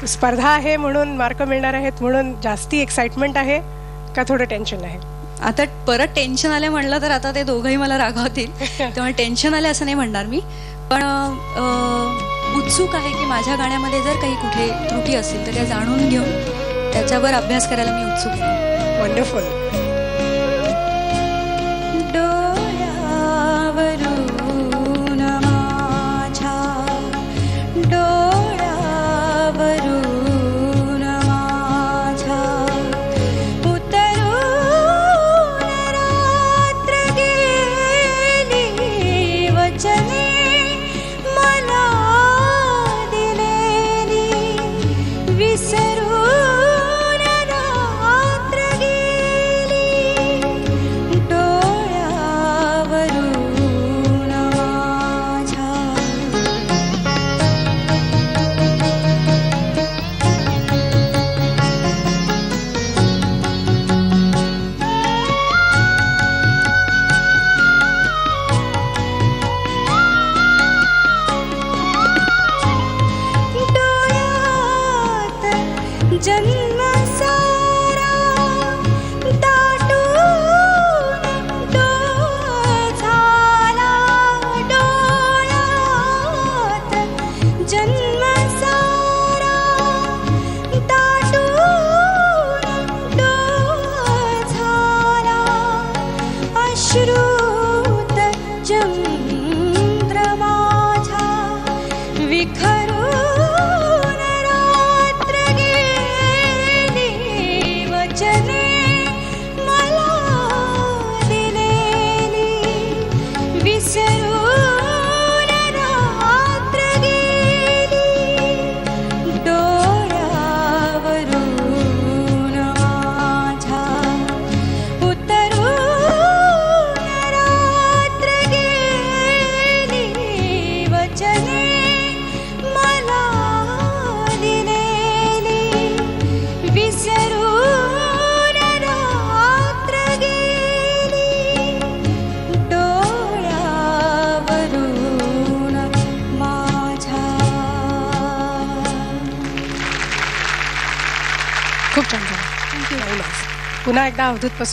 स्पर्धा आहे म्हणून मार्क मिळणार आहेत म्हणून जास्ती एक्साइटमेंट आहे का थोडं टेन्शन आहे? आता परत टेन्शन आलं म्हणलं तर आता ते दोघंही मला रागावतील, त्यामुळे टेन्शन आलं असं नाही म्हणणार मी, पण उत्सुक आहे की माझ्या गाण्यामध्ये जर काही कुठे त्रुटी असतील तर त्या जाणून घेऊन त्याच्यावर अभ्यास करायला मी उत्सुक आहे. वंडरफुल. डोळ्यावरून माझ्या, डोळ्यावरून माझ्या उतरून रात्र गेली, वचने मला दिलेली विसरून रात्र गेली, डोळ्यावरून माझ्या. डोळ्यात जन्म सारा दाटून डोळ झाला, डोळ्यात जन्म सारा दाटून डोळ झाला, अश्रुत चंद्र माझा विखरून रात्र गेली, वचने मला दिलेली विसरून रात्र गेली, डोळ्यावरून माझ्या उतरून रात्र गेली, वचने मला दिलेली विसरून रात्र गेली, डोळ्यावरून माझ्या. खूप छान झालं. पुन्हा एकदा अवधूत पासून